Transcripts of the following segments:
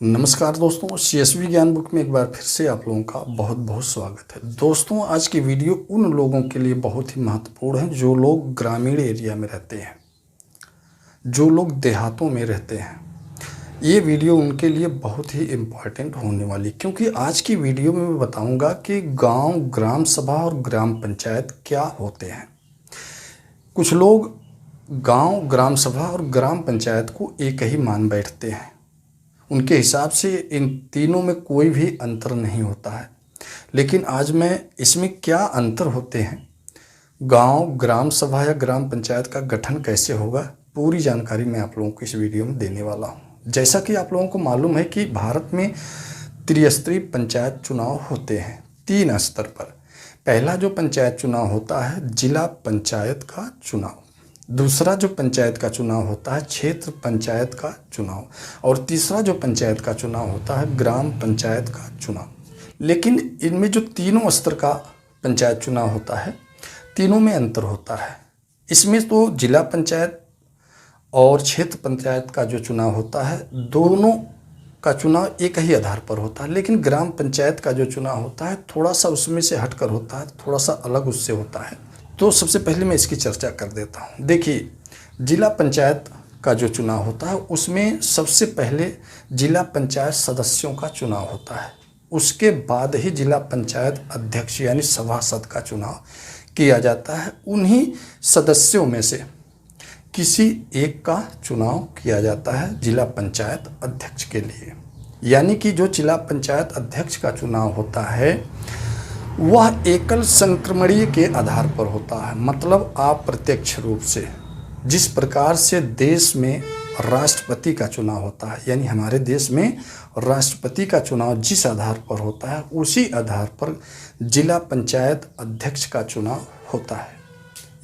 नमस्कार दोस्तों, सीएसवी ज्ञान बुक में एक बार फिर से आप लोगों का बहुत बहुत स्वागत है। दोस्तों, आज की वीडियो उन लोगों के लिए बहुत ही महत्वपूर्ण है जो लोग ग्रामीण एरिया में रहते हैं, जो लोग देहातों में रहते हैं। ये वीडियो उनके लिए बहुत ही इम्पॉर्टेंट होने वाली, क्योंकि आज की वीडियो में मैं बताऊंगा कि गांव, ग्राम सभा और ग्राम पंचायत क्या होते हैं। कुछ लोग गांव, ग्राम सभा और ग्राम पंचायत को एक ही मान बैठते हैं। उनके हिसाब से इन तीनों में कोई भी अंतर नहीं होता है। लेकिन आज मैं इसमें क्या अंतर होते हैं, गांव, ग्राम सभा या ग्राम पंचायत का गठन कैसे होगा, पूरी जानकारी मैं आप लोगों को इस वीडियो में देने वाला हूं। जैसा कि आप लोगों को मालूम है कि भारत में त्रिस्तरीय पंचायत चुनाव होते हैं 3 स्तर पर। पहला जो पंचायत चुनाव होता है, जिला पंचायत का चुनाव। दूसरा जो पंचायत का चुनाव होता है, क्षेत्र पंचायत का चुनाव। और तीसरा जो पंचायत का चुनाव होता है, ग्राम पंचायत का चुनाव। लेकिन इनमें जो तीनों स्तर का पंचायत चुनाव होता है, तीनों में अंतर होता है। इसमें तो जिला पंचायत और क्षेत्र पंचायत का जो चुनाव होता है, दोनों का चुनाव एक ही आधार पर होता है। लेकिन ग्राम पंचायत का जो चुनाव होता है, थोड़ा सा उसमें से हटकर होता है, थोड़ा सा अलग उससे होता है। तो सबसे पहले मैं इसकी चर्चा कर देता हूँ। देखिए, जिला पंचायत का जो चुनाव होता है, उसमें सबसे पहले जिला पंचायत सदस्यों का चुनाव होता है। उसके बाद ही जिला पंचायत अध्यक्ष यानी सभासद का चुनाव किया जाता है। उन्हीं सदस्यों में से किसी एक का चुनाव किया जाता है जिला पंचायत अध्यक्ष के लिए। यानी कि जो जिला पंचायत अध्यक्ष का चुनाव होता है, वह एकल संक्रमणीय के आधार पर होता है। मतलब अप्रत्यक्ष रूप से, जिस प्रकार से देश में राष्ट्रपति का चुनाव होता है, यानी हमारे देश में राष्ट्रपति का चुनाव जिस आधार पर होता है, उसी आधार पर जिला पंचायत अध्यक्ष का चुनाव होता है।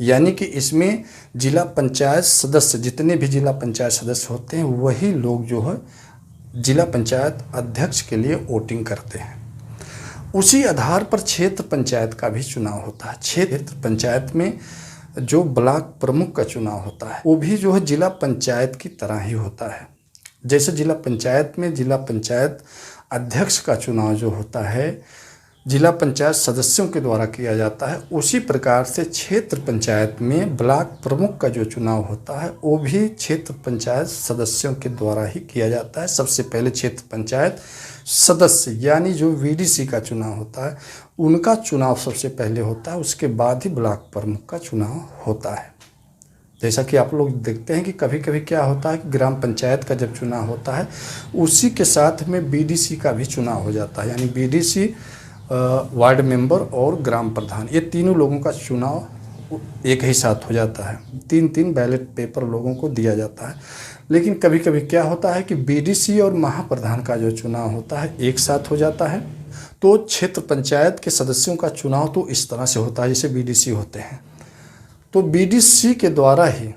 यानी कि इसमें जिला पंचायत सदस्य, जितने भी जिला पंचायत सदस्य होते हैं, वही लोग जो है जिला पंचायत अध्यक्ष के लिए वोटिंग करते हैं। उसी आधार पर क्षेत्र पंचायत का भी चुनाव होता है। क्षेत्र पंचायत में जो ब्लॉक प्रमुख का चुनाव होता है, वो भी जो है जिला पंचायत की तरह ही होता है। जैसे जिला पंचायत में जिला पंचायत अध्यक्ष का चुनाव जो होता है, जिला पंचायत सदस्यों के द्वारा किया जाता है, उसी प्रकार से क्षेत्र पंचायत में ब्लॉक प्रमुख का जो चुनाव होता है, वो भी क्षेत्र पंचायत सदस्यों के द्वारा ही किया जाता है। सबसे पहले क्षेत्र पंचायत सदस्य यानी जो वीडीसी का चुनाव होता है, उनका चुनाव सबसे पहले होता है। उसके बाद ही ब्लॉक प्रमुख का चुनाव होता है। जैसा कि आप लोग देखते हैं कि कभी कभी क्या होता है कि ग्राम पंचायत का जब चुनाव होता है, उसी के साथ में बीडीसी का भी चुनाव हो जाता है। यानी बीडीसी, वार्ड मेंबर और ग्राम प्रधान, ये तीनों लोगों का चुनाव एक ही साथ हो जाता है। 3-3 बैलेट पेपर लोगों को दिया जाता है। लेकिन कभी कभी क्या होता है कि बीडीसी और महाप्रधान का जो चुनाव होता है, एक साथ हो जाता है। तो क्षेत्र पंचायत के सदस्यों का चुनाव तो इस तरह से होता है जैसे बीडीसी होते हैं। तो बीडीसी के द्वारा ही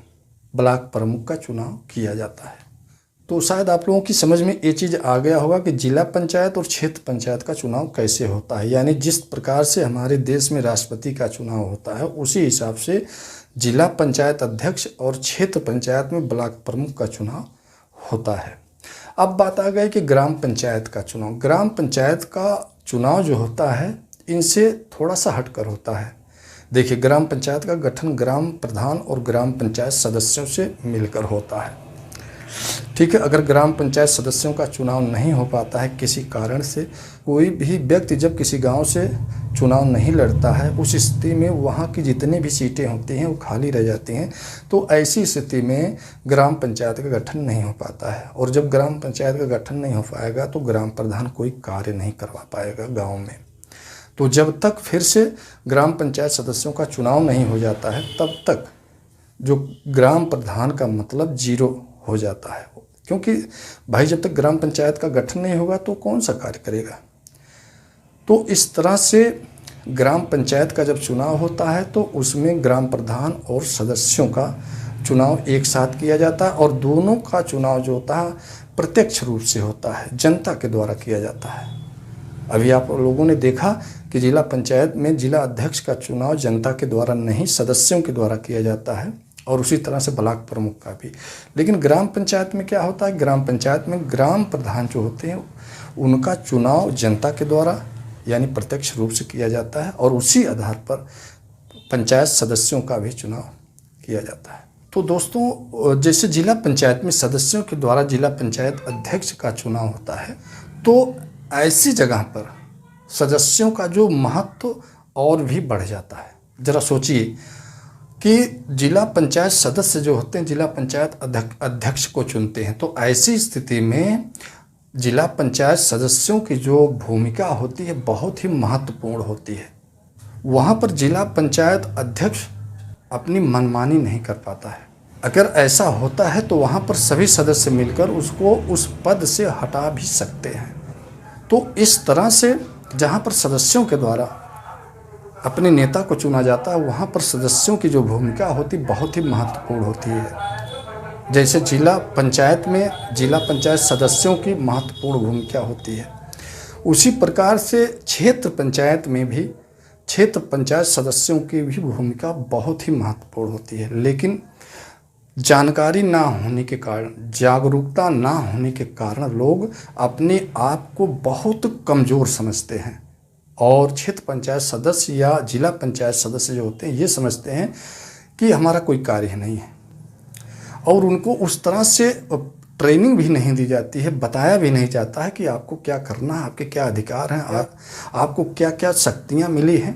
ब्लॉक प्रमुख का चुनाव किया जाता है। तो शायद आप लोगों की समझ में ये चीज़ आ गया होगा कि जिला पंचायत और क्षेत्र पंचायत का चुनाव कैसे होता है। यानी जिस प्रकार से हमारे देश में राष्ट्रपति का चुनाव होता है, उसी हिसाब से जिला पंचायत अध्यक्ष और क्षेत्र पंचायत में ब्लॉक प्रमुख का चुनाव होता है। अब बात आ गई कि ग्राम पंचायत का चुनाव। ग्राम पंचायत का चुनाव जो होता है, इनसे थोड़ा सा हटकर होता है। देखिए, ग्राम पंचायत का गठन ग्राम प्रधान और ग्राम पंचायत सदस्यों से मिलकर होता है। ठीक है, अगर ग्राम पंचायत सदस्यों का चुनाव नहीं हो पाता है किसी कारण से, कोई भी व्यक्ति जब किसी गांव से चुनाव नहीं लड़ता है, उस स्थिति में वहां की जितनी भी सीटें होती हैं वो खाली रह जाती हैं। तो ऐसी स्थिति में ग्राम पंचायत का गठन नहीं हो पाता है। और जब ग्राम पंचायत का गठन नहीं हो पाएगा, तो ग्राम प्रधान कोई कार्य नहीं करवा पाएगा गाँव में। तो जब तक फिर से ग्राम पंचायत सदस्यों का चुनाव नहीं हो जाता है, तब तक जो ग्राम प्रधान का मतलब जीरो हो जाता है। क्योंकि भाई, जब तक ग्राम पंचायत का गठन नहीं होगा तो कौन सा कार्य करेगा। तो इस तरह से ग्राम पंचायत का जब चुनाव होता है, तो उसमें ग्राम प्रधान और सदस्यों का चुनाव एक साथ किया जाता है। और दोनों का चुनाव जो होता है प्रत्यक्ष रूप से होता है, जनता के द्वारा किया जाता है। अभी आप लोगों ने देखा कि जिला पंचायत में जिला अध्यक्ष का चुनाव जनता के द्वारा नहीं, सदस्यों के द्वारा किया जाता है। और उसी तरह से ब्लॉक प्रमुख का भी। लेकिन ग्राम पंचायत में क्या होता है, ग्राम पंचायत में ग्राम प्रधान जो होते हैं उनका चुनाव जनता के द्वारा यानी प्रत्यक्ष रूप से किया जाता है और उसी आधार पर पंचायत सदस्यों का भी चुनाव किया जाता है। तो दोस्तों, जैसे जिला पंचायत में सदस्यों के द्वारा जिला पंचायत अध्यक्ष का चुनाव होता है, तो ऐसी जगह पर सदस्यों का जो महत्व और भी बढ़ जाता है। ज़रा सोचिए कि जिला पंचायत सदस्य जो होते हैं जिला पंचायत अध्यक्ष को चुनते हैं, तो ऐसी स्थिति में जिला पंचायत सदस्यों की जो भूमिका होती है बहुत ही महत्वपूर्ण होती है। वहाँ पर जिला पंचायत अध्यक्ष अपनी मनमानी नहीं कर पाता है। अगर ऐसा होता है तो वहाँ पर सभी सदस्य मिलकर उसको उस पद से हटा भी सकते हैं। तो इस तरह से जहाँ पर सदस्यों के द्वारा अपने नेता को चुना जाता है, वहाँ पर सदस्यों की जो भूमिका होती बहुत ही महत्वपूर्ण होती है। जैसे जिला पंचायत में जिला पंचायत सदस्यों की महत्वपूर्ण भूमिका होती है, उसी प्रकार से क्षेत्र पंचायत में भी क्षेत्र पंचायत सदस्यों की भी भूमिका बहुत ही महत्वपूर्ण होती है। लेकिन जानकारी ना होने के कारण, जागरूकता ना होने के कारण लोग अपने आप को बहुत कमज़ोर समझते हैं और क्षेत्र पंचायत सदस्य या जिला पंचायत सदस्य जो होते हैं ये समझते हैं कि हमारा कोई कार्य नहीं है और उनको उस तरह से ट्रेनिंग भी नहीं दी जाती है, बताया भी नहीं जाता है कि आपको क्या करना है, आपके क्या अधिकार हैं, आपको क्या क्या शक्तियाँ मिली हैं,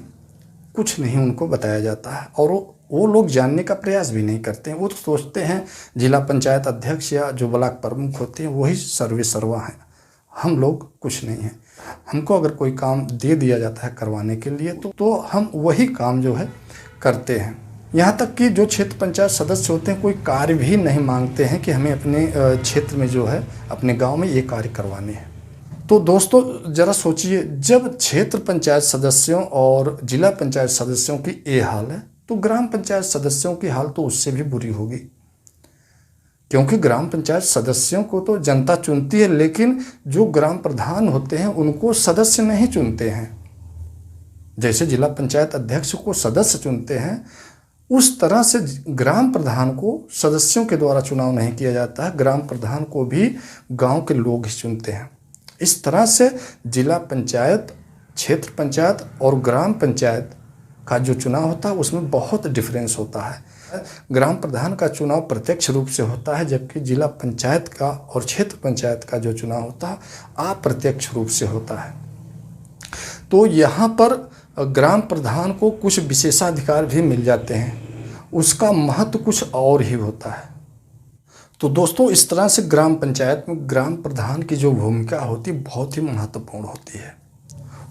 कुछ नहीं उनको बताया जाता है। और वो लोग जानने का प्रयास भी नहीं करते हैं। वो तो सोचते हैं जिला पंचायत अध्यक्ष या जो ब्लॉक प्रमुख होते हैं वही सर्वे सर्वा हैं, हम लोग कुछ नहीं हैं। हमको अगर कोई काम दे दिया जाता है करवाने के लिए तो हम वही काम जो है करते हैं। यहाँ तक कि जो क्षेत्र पंचायत सदस्य होते हैं कोई कार्य भी नहीं मांगते हैं कि हमें अपने क्षेत्र में जो है अपने गांव में ये कार्य करवाने हैं। तो दोस्तों ज़रा सोचिए, जब क्षेत्र पंचायत सदस्यों और जिला पंचायत सदस्यों की ये हाल है तो ग्राम पंचायत सदस्यों की हाल तो उससे भी बुरी होगी, क्योंकि ग्राम पंचायत सदस्यों को तो जनता चुनती है, लेकिन जो ग्राम प्रधान होते हैं उनको सदस्य नहीं चुनते हैं। जैसे जिला पंचायत अध्यक्ष को सदस्य चुनते हैं, उस तरह से ग्राम प्रधान को सदस्यों के द्वारा चुनाव नहीं किया जाता है, ग्राम प्रधान को भी गांव के लोग ही चुनते हैं। इस तरह से जिला पंचायत, क्षेत्र पंचायत और ग्राम पंचायत का जो चुनाव होता है उसमें बहुत डिफरेंस होता है। ग्राम प्रधान का चुनाव प्रत्यक्ष रूप से होता है, जबकि जिला पंचायत का और क्षेत्र पंचायत का जो चुनाव होता है अप्रत्यक्ष रूप से होता है। तो यहाँ पर ग्राम प्रधान को कुछ विशेषाधिकार भी मिल जाते हैं, उसका महत्व कुछ और ही होता है। तो दोस्तों, इस तरह से ग्राम पंचायत में ग्राम प्रधान की जो भूमिका होती है बहुत ही महत्वपूर्ण होती है।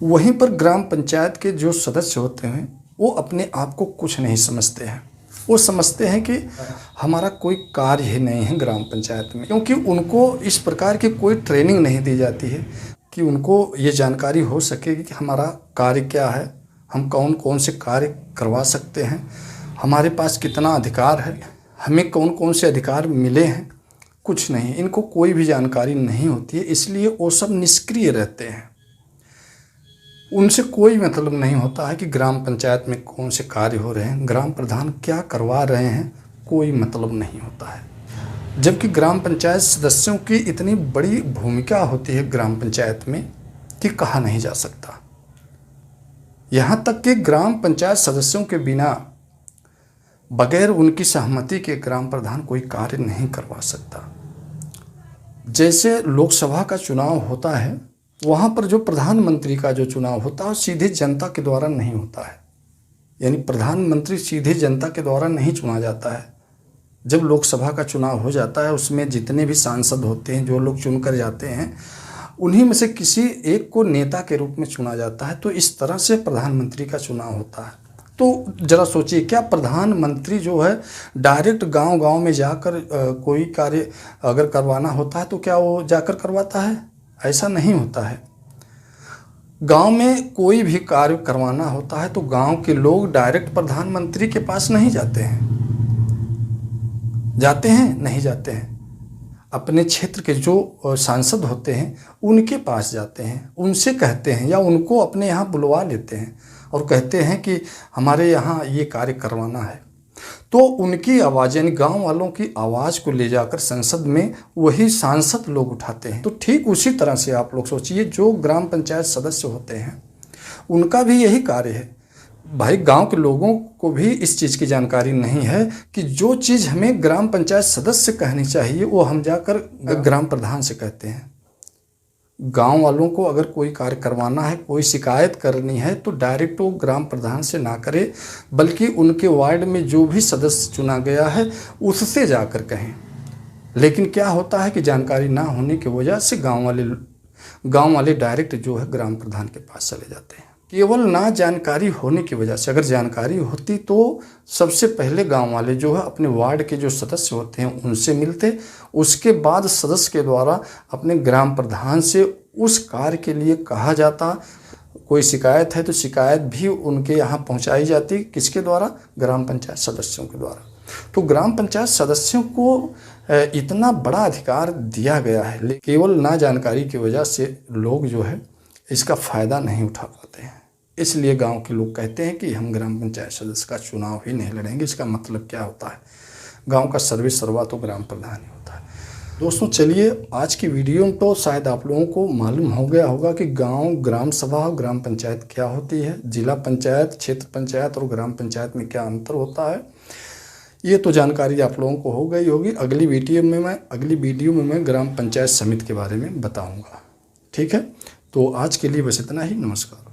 वहीं पर ग्राम पंचायत के जो सदस्य होते हैं वो अपने आप को कुछ नहीं समझते हैं। वो समझते हैं कि हमारा कोई कार्य ही नहीं है ग्राम पंचायत में, क्योंकि उनको इस प्रकार की कोई ट्रेनिंग नहीं दी जाती है कि उनको ये जानकारी हो सके कि हमारा कार्य क्या है, हम कौन कौन से कार्य करवा सकते हैं, हमारे पास कितना अधिकार है, हमें कौन कौन से अधिकार मिले हैं। कुछ नहीं, इनको कोई भी जानकारी नहीं होती है, इसलिए वो सब निष्क्रिय रहते हैं। उनसे कोई मतलब नहीं होता है कि ग्राम पंचायत में कौन से कार्य हो रहे हैं, ग्राम प्रधान क्या करवा रहे हैं, कोई मतलब नहीं होता है। जबकि ग्राम पंचायत सदस्यों की इतनी बड़ी भूमिका होती है ग्राम पंचायत में कि कहा नहीं जा सकता। यहाँ तक कि ग्राम पंचायत सदस्यों के बिना, बगैर उनकी सहमति के ग्राम प्रधान कोई कार्य नहीं करवा सकता। जैसे लोकसभा का चुनाव होता है, वहाँ पर जो प्रधानमंत्री का जो चुनाव होता है सीधे जनता के द्वारा नहीं होता है, यानी प्रधानमंत्री सीधे जनता के द्वारा नहीं चुना जाता है। जब लोकसभा का चुनाव हो जाता है उसमें जितने भी सांसद होते हैं, जो लोग चुनकर जाते हैं, उन्हीं में से किसी एक को नेता के रूप में चुना जाता है। तो इस तरह से प्रधानमंत्री का चुनाव होता है। तो ज़रा सोचिए, क्या प्रधानमंत्री जो है डायरेक्ट गांव-गांव में जाकर कोई कार्य अगर करवाना होता है तो क्या वो जाकर करवाता है? ऐसा नहीं होता है। गांव में कोई भी कार्य करवाना होता है तो गांव के लोग डायरेक्ट प्रधानमंत्री के पास नहीं जाते हैं। जाते हैं? नहीं जाते हैं। अपने क्षेत्र के जो सांसद होते हैं उनके पास जाते हैं, उनसे कहते हैं या उनको अपने यहाँ बुलवा लेते हैं और कहते हैं कि हमारे यहाँ ये कार्य करवाना है। तो उनकी आवाज़ यानी गांव वालों की आवाज़ को ले जाकर संसद में वही सांसद लोग उठाते हैं। तो ठीक उसी तरह से आप लोग सोचिए, जो ग्राम पंचायत सदस्य होते हैं उनका भी यही कार्य है। भाई गांव के लोगों को भी इस चीज़ की जानकारी नहीं है कि जो चीज़ हमें ग्राम पंचायत सदस्य कहनी चाहिए वो हम जाकर ग्राम प्रधान से कहते हैं। गांव वालों को अगर कोई कार्य करवाना है, कोई शिकायत करनी है, तो डायरेक्ट वो ग्राम प्रधान से ना करे, बल्कि उनके वार्ड में जो भी सदस्य चुना गया है उससे जाकर कहें। लेकिन क्या होता है कि जानकारी ना होने की वजह से गांव वाले डायरेक्ट जो है ग्राम प्रधान के पास चले जाते हैं। केवल ना जानकारी होने की वजह से, अगर जानकारी होती तो सबसे पहले गांव वाले जो है अपने वार्ड के जो सदस्य होते हैं उनसे मिलते, उसके बाद सदस्य के द्वारा अपने ग्राम प्रधान से उस कार्य के लिए कहा जाता। कोई शिकायत है तो शिकायत भी उनके यहाँ पहुँचाई जाती, किसके द्वारा? ग्राम पंचायत सदस्यों के द्वारा। तो ग्राम पंचायत सदस्यों को इतना बड़ा अधिकार दिया गया है, लेकिन केवल ना जानकारी की वजह से लोग जो है इसका फ़ायदा नहीं उठा पाते हैं। इसलिए गांव के लोग कहते हैं कि हम ग्राम पंचायत सदस्य का चुनाव ही नहीं लड़ेंगे। इसका मतलब क्या होता है? गांव का सर्वे सर्वा तो ग्राम प्रधान ही होता है। दोस्तों चलिए, आज की वीडियो में तो शायद आप लोगों को मालूम हो गया होगा कि गांव, ग्राम सभा और ग्राम पंचायत क्या होती है, जिला पंचायत, क्षेत्र पंचायत और ग्राम पंचायत में क्या अंतर होता है। ये तो जानकारी आप लोगों को हो गई होगी। अगली वीडियो में मैं ग्राम पंचायत समिति के बारे में बताऊँगा। ठीक है, तो आज के लिए बस इतना ही। नमस्कार।